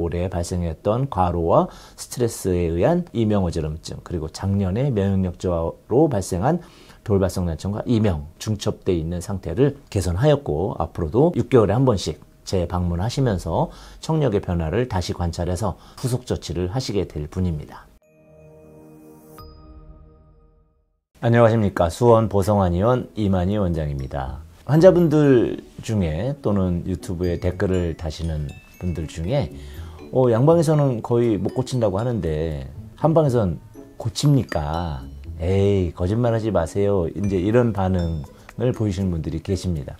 올해 발생했던 과로와 스트레스에 의한 이명어지럼증, 그리고 작년에 면역력 저하로 발생한 돌발성 난청과 이명, 중첩되어 있는 상태를 개선하였고, 앞으로도 6개월에 한 번씩 재방문하시면서 청력의 변화를 다시 관찰해서 후속 조치를 하시게 될 분입니다. 안녕하십니까. 수원 보성한의원 이만희 원장입니다. 환자분들 중에 또는 유튜브에 댓글을 다시는 분들 중에 양방에서는 거의 못 고친다고 하는데 한방에선 고칩니까? 에이, 거짓말하지 마세요. 이제 이런 반응을 보이시는 분들이 계십니다.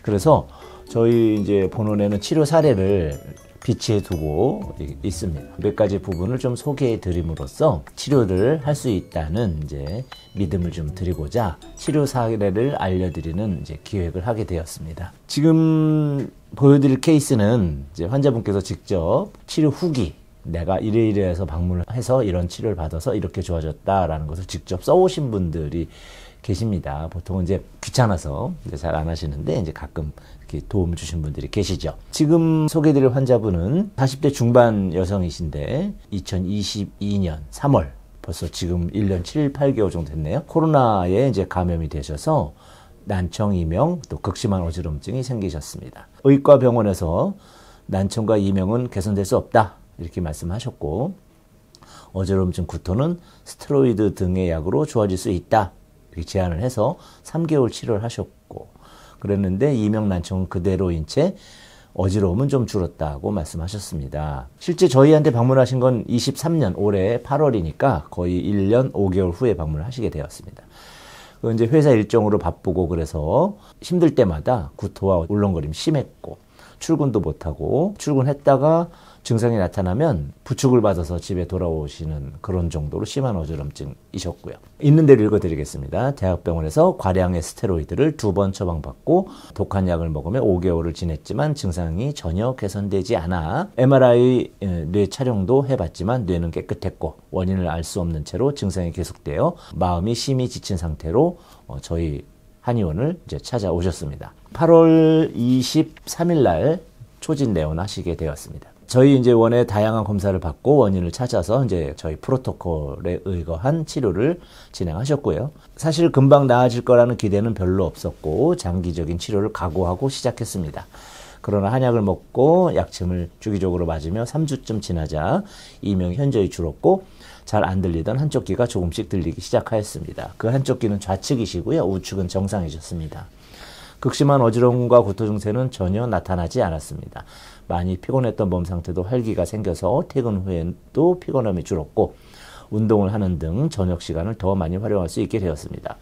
그래서 저희 이제 본원에는 치료 사례를 비치해 두고 있습니다. 몇 가지 부분을 좀 소개해 드림으로써 치료를 할 수 있다는 이제 믿음을 좀 드리고자 치료 사례를 알려드리는 이제 기획을 하게 되었습니다. 지금 보여드릴 케이스는 이제 환자분께서 직접 치료 후기, 내가 이래이래해서 방문을 해서 이런 치료를 받아서 이렇게 좋아졌다라는 것을 직접 써오신 분들이 계십니다. 보통은 이제 귀찮아서 잘 안 하시는데 이제 가끔 이렇게 도움을 주신 분들이 계시죠. 지금 소개드릴 환자분은 40대 중반 여성이신데 2022년 3월 벌써 지금 1년 7, 8개월 정도 됐네요. 코로나에 이제 감염이 되셔서 난청, 이명, 또 극심한 어지럼증이 생기셨습니다. 의과 병원에서 난청과 이명은 개선될 수 없다 이렇게 말씀하셨고, 어지럼증, 구토는 스테로이드 등의 약으로 좋아질 수 있다 이렇게 제안을 해서 3개월 치료를 하셨고, 그랬는데 이명 난청은 그대로인 채 어지러움은 좀 줄었다고 말씀하셨습니다. 실제 저희한테 방문하신 건 23년 올해 8월이니까 거의 1년 5개월 후에 방문을 하시게 되었습니다. 이제 회사 일정으로 바쁘고 그래서 힘들 때마다 구토와 울렁거림이 심했고, 출근도 못하고, 출근했다가 증상이 나타나면 부축을 받아서 집에 돌아오시는 그런 정도로 심한 어지럼증이셨고요. 있는 대로 읽어드리겠습니다. 대학병원에서 과량의 스테로이드를 2번 처방받고 독한 약을 먹으며 5개월을 지냈지만 증상이 전혀 개선되지 않아 MRI 뇌 촬영도 해봤지만 뇌는 깨끗했고 원인을 알 수 없는 채로 증상이 계속되어 마음이 심히 지친 상태로 저희 한의원을 이제 찾아오셨습니다. 8월 23일 날 초진 내원하시게 되었습니다. 저희 이제 원에 다양한 검사를 받고 원인을 찾아서 이제 저희 프로토콜에 의거한 치료를 진행하셨고요. 사실 금방 나아질 거라는 기대는 별로 없었고 장기적인 치료를 각오하고 시작했습니다. 그러나 한약을 먹고 약침을 주기적으로 맞으며 3주쯤 지나자 이명이 현저히 줄었고 잘 안 들리던 한쪽 귀가 조금씩 들리기 시작하였습니다. 그 한쪽 귀는 좌측이시고요. 우측은 정상이셨습니다. 극심한 어지러움과 구토 증세는 전혀 나타나지 않았습니다. 많이 피곤했던 몸 상태도 활기가 생겨서 퇴근 후에도 피곤함이 줄었고 운동을 하는 등 저녁 시간을 더 많이 활용할 수 있게 되었습니다.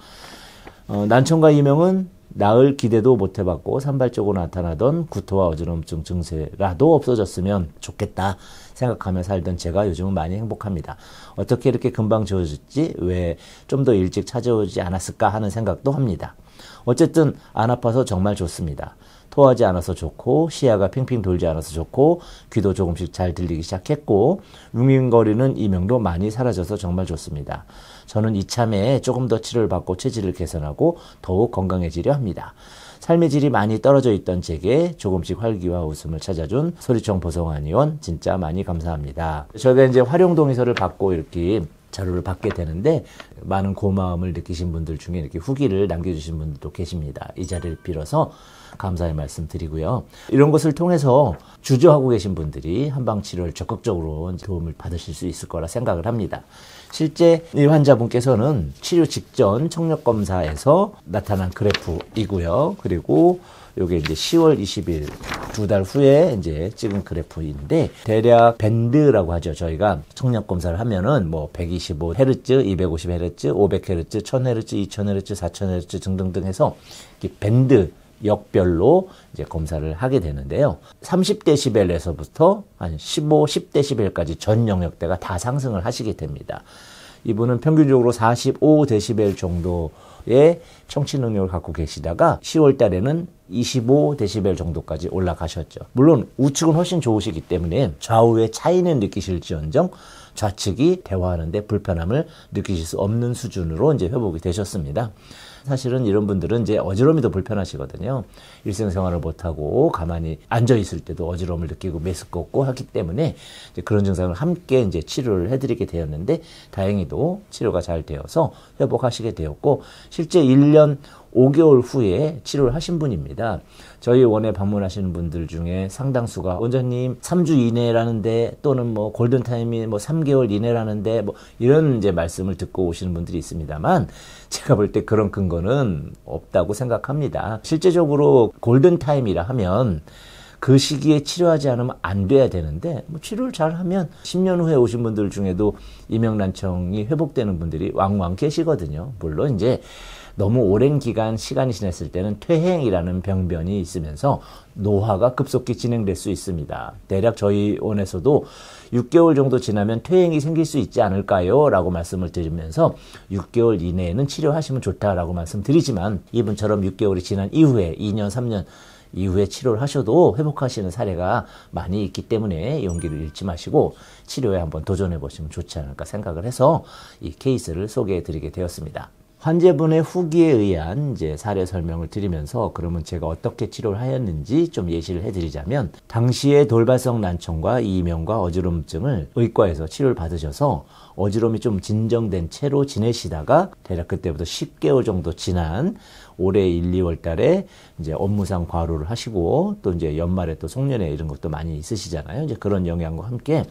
난청과 이명은 나을 기대도 못 해봤고 산발적으로 나타나던 구토와 어지럼증 증세라도 없어졌으면 좋겠다 생각하며 살던 제가 요즘은 많이 행복합니다. 어떻게 이렇게 금방 좋아졌지? 왜 좀 더 일찍 찾아오지 않았을까 하는 생각도 합니다. 어쨌든 안 아파서 정말 좋습니다. 토하지 않아서 좋고 시야가 핑핑 돌지 않아서 좋고 귀도 조금씩 잘 들리기 시작했고 윙윙거리는 이명도 많이 사라져서 정말 좋습니다. 저는 이참에 조금 더 치료를 받고 체질을 개선하고 더욱 건강해지려 합니다. 삶의 질이 많이 떨어져 있던 제게 조금씩 활기와 웃음을 찾아준 소리청 보성한의원 진짜 많이 감사합니다. 저희가 이제 활용동의서를 받고 이렇게 자료를 받게 되는데 많은 고마움을 느끼신 분들 중에 이렇게 후기를 남겨주신 분들도 계십니다. 이 자리를 빌어서 감사의 말씀 드리고요. 이런 것을 통해서 주저하고 계신 분들이 한방치료를 적극적으로 도움을 받으실 수 있을 거라 생각을 합니다. 실제 이 환자분께서는 치료 직전 청력검사에서 나타난 그래프이고요. 그리고 요게 이제 10월 20일 2달 후에 이제 찍은 그래프인데 대략 밴드라고 하죠. 저희가 청력 검사를 하면은 뭐 125Hz, 250Hz, 500Hz, 1000Hz, 2000Hz, 4000Hz 등등등 해서 이렇게 밴드 역별로 이제 검사를 하게 되는데요. 30dB에서부터 한 15, 10dB까지 전 영역대가 다 상승을 하시게 됩니다. 이분은 평균적으로 45dB 정도의 청취 능력을 갖고 계시다가 10월 달에는 25dB 정도까지 올라가셨죠. 물론 우측은 훨씬 좋으시기 때문에 좌우의 차이는 느끼실지언정 좌측이 대화하는데 불편함을 느끼실 수 없는 수준으로 이제 회복이 되셨습니다. 사실은 이런 분들은 이제 어지러움이 더 불편하시거든요. 일상생활을 못하고 가만히 앉아있을 때도 어지러움을 느끼고 메스껍고 하기 때문에 이제 그런 증상을 함께 이제 치료를 해드리게 되었는데, 다행히도 치료가 잘 되어서 회복하시게 되었고, 실제 1년 5개월 후에 치료를 하신 분입니다. 저희 원에 방문하시는 분들 중에 상당수가 원장님 3주 이내라는데, 또는 뭐 골든타임이 뭐 3개월 이내라는데, 뭐 이런 이제 말씀을 듣고 오시는 분들이 있습니다만, 제가 볼 때 그런 근거는 없다고 생각합니다. 실제적으로 골든타임이라 하면 그 시기에 치료하지 않으면 안 돼야 되는데, 뭐 치료를 잘 하면 10년 후에 오신 분들 중에도 이명난청이 회복되는 분들이 왕왕 계시거든요. 물론 이제 너무 오랜 기간 시간이 지났을 때는 퇴행이라는 병변이 있으면서 노화가 급속히 진행될 수 있습니다. 대략 저희 원에서도 6개월 정도 지나면 퇴행이 생길 수 있지 않을까요? 라고 말씀을 드리면서 6개월 이내에는 치료하시면 좋다라고 말씀드리지만, 이분처럼 6개월이 지난 이후에 2년, 3년 이후에 치료를 하셔도 회복하시는 사례가 많이 있기 때문에 용기를 잃지 마시고 치료에 한번 도전해 보시면 좋지 않을까 생각을 해서 이 케이스를 소개해 드리게 되었습니다. 환자분의 후기에 의한 이제 사례 설명을 드리면서, 그러면 제가 어떻게 치료를 하였는지 좀 예시를 해드리자면, 당시에 돌발성 난청과 이명과 어지럼증을 의과에서 치료를 받으셔서 어지럼이 좀 진정된 채로 지내시다가 대략 그때부터 10개월 정도 지난 올해 1, 2월 달에 이제 업무상 과로를 하시고, 또 이제 연말에 또 송년회 이런 것도 많이 있으시잖아요. 이제 그런 영향과 함께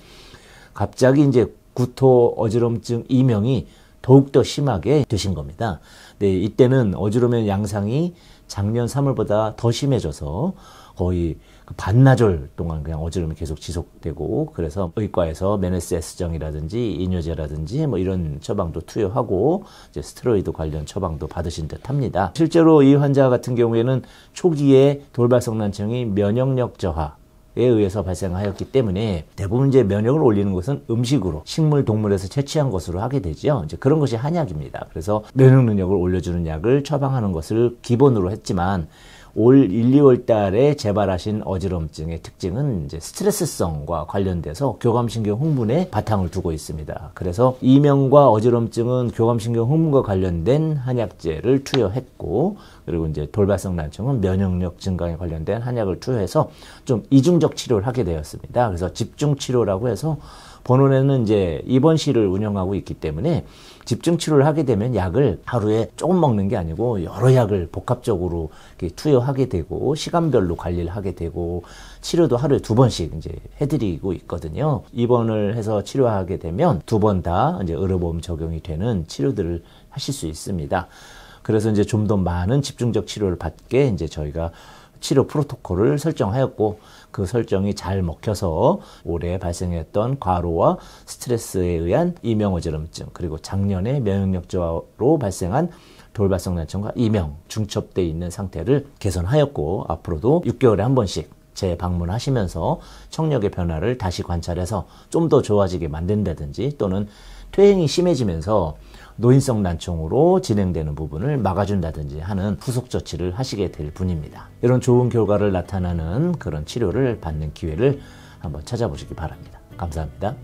갑자기 이제 구토, 어지럼증, 이명이 더욱더 심하게 되신 겁니다. 네, 이때는 어지러움의 양상이 작년 3월보다 더 심해져서 거의 반나절 동안 그냥 어지러움이 계속 지속되고, 그래서 의과에서 메네세스정이라든지 이뇨제라든지 뭐 이런 처방도 투여하고 이제 스테로이드 관련 처방도 받으신 듯 합니다. 실제로 이 환자 같은 경우에는 초기에 돌발성 난청이 면역력 저하 에 의해서 발생하였기 때문에 대부분 이제 면역을 올리는 것은 음식으로, 식물, 동물에서 채취한 것으로 하게 되죠. 이제 그런 것이 한약입니다. 그래서 면역 능력을 올려주는 약을 처방하는 것을 기본으로 했지만, 올 1, 2월 달에 재발하신 어지럼증의 특징은 이제 스트레스성과 관련돼서 교감신경 흥분에 바탕을 두고 있습니다. 그래서 이명과 어지럼증은 교감신경 흥분과 관련된 한약제를 투여했고, 그리고 이제 돌발성 난청은 면역력 증강에 관련된 한약을 투여해서 좀 이중적 치료를 하게 되었습니다. 그래서 집중 치료라고 해서 본원에는 이제 입원실을 운영하고 있기 때문에 집중 치료를 하게 되면 약을 하루에 조금 먹는 게 아니고 여러 약을 복합적으로 이렇게 투여하게 되고, 시간별로 관리를 하게 되고, 치료도 하루에 2번씩 이제 해드리고 있거든요. 입원을 해서 치료하게 되면 2번 다 이제 의료보험 적용이 되는 치료들을 하실 수 있습니다. 그래서 이제 좀 더 많은 집중적 치료를 받게 이제 저희가 치료 프로토콜을 설정하였고, 그 설정이 잘 먹혀서 올해 발생했던 과로와 스트레스에 의한 이명어지럼증, 그리고 작년에 면역력 저하로 발생한 돌발성 난청과 이명, 중첩되어 있는 상태를 개선하였고, 앞으로도 6개월에 한 번씩 재방문하시면서 청력의 변화를 다시 관찰해서 좀 더 좋아지게 만든다든지, 또는 퇴행이 심해지면서 노인성 난청으로 진행되는 부분을 막아준다든지 하는 후속 조치를 하시게 될 분입니다. 이런 좋은 결과를 나타나는 그런 치료를 받는 기회를 한번 찾아보시기 바랍니다. 감사합니다.